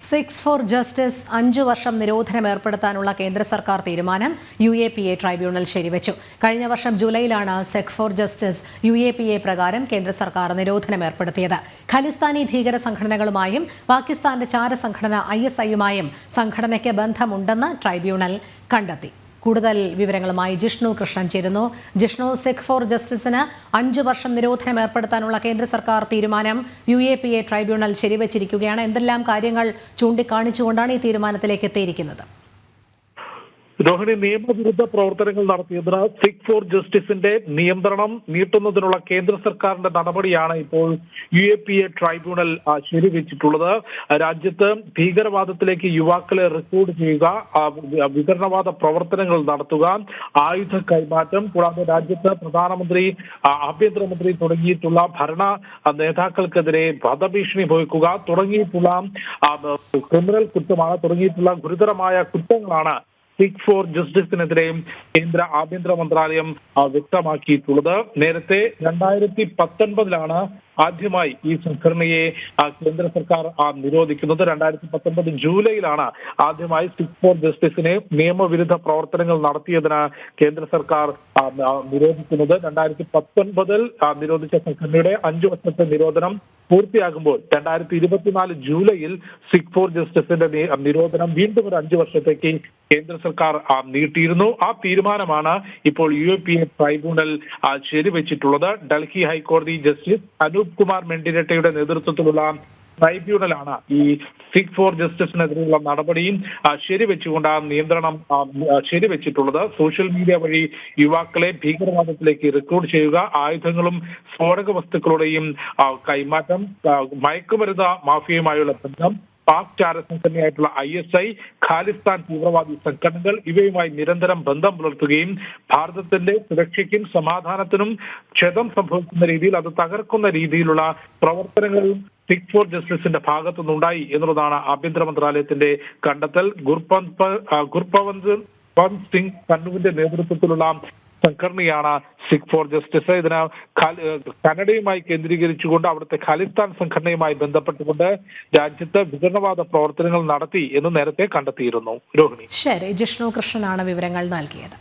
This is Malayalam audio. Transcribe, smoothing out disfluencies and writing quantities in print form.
സിക്സ് ഫോർ ജസ്റ്റിസ് 5 വർഷം നിരോധനം ഏർപ്പെടുത്താനുള്ള കേന്ദ്ര സർക്കാർ തീരുമാനം UAPA ട്രൈബ്യൂണൽ ശരിവച്ചു. കഴിഞ്ഞ വർഷം ജൂലൈയിലാണ് സിക്സ് ഫോർ ജസ്റ്റിസ് UAPA പ്രകാരം കേന്ദ്ര സർക്കാർ നിരോധനം ഏർപ്പെടുത്തിയത്. ഖലിസ്ഥാനി ഭീകര സംഘടനകളുമായും പാകിസ്ഥാന്റെ ചാരസംഘടന ISIയുമായും സംഘടനയ്ക്ക് ബന്ധമുണ്ടെന്ന് ട്രൈബ്യൂണൽ കണ്ടെത്തി. കൂടുതൽ വിവരങ്ങളുമായി ജിഷ്ണു കൃഷ്ണൻ ചേരുന്നു. ജിഷ്ണു, സിക്സ് ഫോർ ജസ്റ്റിസിന് 5 വർഷം നിരോധനം ഏർപ്പെടുത്താനുള്ള കേന്ദ്ര സർക്കാർ തീരുമാനം UAPA ട്രൈബ്യൂണൽ ശരിവച്ചിരിക്കുകയാണ്. എന്തെല്ലാം കാര്യങ്ങൾ ചൂണ്ടിക്കാണിച്ചുകൊണ്ടാണ് ഈ തീരുമാനത്തിലേക്ക് എത്തിയിരിക്കുന്നത്? രോഹിണി, നിയമവിരുദ്ധ പ്രവർത്തനങ്ങൾ നടത്തിയതിന് സിക്സ് ഫോർ ജസ്റ്റിസിന്റെ നിയന്ത്രണം നീട്ടുന്നതിനുള്ള കേന്ദ്ര സർക്കാരിന്റെ നടപടിയാണ് ഇപ്പോൾ UAPA ട്രൈബ്യൂണൽ ശരിവെച്ചിട്ടുള്ളത്. രാജ്യത്ത് ഭീകരവാദത്തിലേക്ക് യുവാക്കളെ റിക്രൂട്ട് ചെയ്യുക, വിതരണവാദ പ്രവർത്തനങ്ങൾ നടത്തുക, ആയുധ കൈമാറ്റം, കൂടാതെ രാജ്യത്ത് പ്രധാനമന്ത്രി, ആഭ്യന്തരമന്ത്രി തുടങ്ങിയിട്ടുള്ള ഭരണ നേതാക്കൾക്കെതിരെ വധഭീഷണി ഭവിക്കുക തുടങ്ങിയിട്ടുള്ള ക്രിമിനൽ കുറ്റമാണ് തുടങ്ങിയിട്ടുള്ള ഗുരുതരമായ കുറ്റങ്ങളാണ് സിക്സ് ഫോർ ജസ്റ്റിസിനെതിരെയും കേന്ദ്ര ആഭ്യന്തര മന്ത്രാലയം വ്യക്തമാക്കിയിട്ടുള്ളത്. നേരത്തെ 2019 ആദ്യമായി ഈ സംഘടനയെ കേന്ദ്ര സർക്കാർ നിരോധിക്കുന്നത്. 2019 ജൂലൈയിലാണ് ആദ്യമായി സിക്സ് ഫോർ ജസ്റ്റിസിനെ നിയമവിരുദ്ധ പ്രവർത്തനങ്ങൾ നടത്തിയതിന് കേന്ദ്ര സർക്കാർ നിരോധിക്കുന്നത്. 2019 നിരോധിച്ച സംഘടനയുടെ 5 വർഷത്തെ നിരോധനം പൂർത്തിയാകുമ്പോൾ 2024 ജൂലൈയിൽ സിക്സ് ഫോർ ജസ്റ്റിസിന്റെ നിരോധനം വീണ്ടും ഒരു 5 വർഷത്തേക്ക് കേന്ദ്ര സർക്കാർ നീട്ടിയിരുന്നു. ആ തീരുമാനമാണ് ഇപ്പോൾ UAPA ട്രൈബ്യൂണൽ ശരിവെച്ചിട്ടുള്ളത്. ഡൽഹി ഹൈക്കോടതി ജസ്റ്റിസ് അനൂപ് കുമാർ മെൻഡിരട്ടയുടെ നേതൃത്വത്തിലുള്ള ട്രൈബ്യൂണലാണ് ഈ സിക്സ് ഫോർ ജസ്റ്റിസിനെതിരെയുള്ള നടപടിയും ശരിവെച്ചുകൊണ്ട് നിയന്ത്രണം ശരിവെച്ചിട്ടുള്ളത്. സോഷ്യൽ മീഡിയ വഴി യുവാക്കളെ ഭീകരവാദത്തിലേക്ക് റിക്രൂട്ട് ചെയ്യുക, ആയുധങ്ങളും സ്ഫോടക വസ്തുക്കളുടെയും കൈമാറ്റം, മയക്കുമരുന്ന് മാഫിയയുമായുള്ള ബന്ധം, പാക് ചാരസംഘടനയായിട്ടുള്ള ISI, ഖാലിസ്ഥാൻ തീവ്രവാദി സംഘടനകൾ ഇവയുമായി നിരന്തരം ബന്ധം പുലർത്തുകയും ഭാരതത്തിന്റെ സുരക്ഷയ്ക്കും സമാധാനത്തിനും ക്ഷതം സംഭവിക്കുന്ന രീതിയിൽ, അത് തകർക്കുന്ന രീതിയിലുള്ള പ്രവർത്തനങ്ങളും സിക്സ് ഫോർ ജസ്റ്റിസിന്റെ ഭാഗത്തുനിന്നുണ്ടായി എന്നുള്ളതാണ് ആഭ്യന്തര മന്ത്രാലയത്തിന്റെ കണ്ടെത്തൽ. ഗുർപവന്ത് സിംഗ് സന്നുവിന്റെ നേതൃത്വത്തിലുള്ള സംഘടനയാണ് സിക്സ് ഫോർ ജസ്റ്റിസ്. ഇതിന് കനഡയുമായി കേന്ദ്രീകരിച്ചുകൊണ്ട് അവിടുത്തെ ഖാലിസ്ഥാൻ സംഘടനയുമായി ബന്ധപ്പെട്ടുകൊണ്ട് രാജ്യത്ത് വിതരണവാദ പ്രവർത്തനങ്ങൾ നടത്തി എന്ന് നേരത്തെ കണ്ടെത്തിയിരുന്നു. രോഹിണി, ശരി, ജിഷ്ണു കൃഷ്ണനാണ് വിവരങ്ങൾ നൽകിയത്.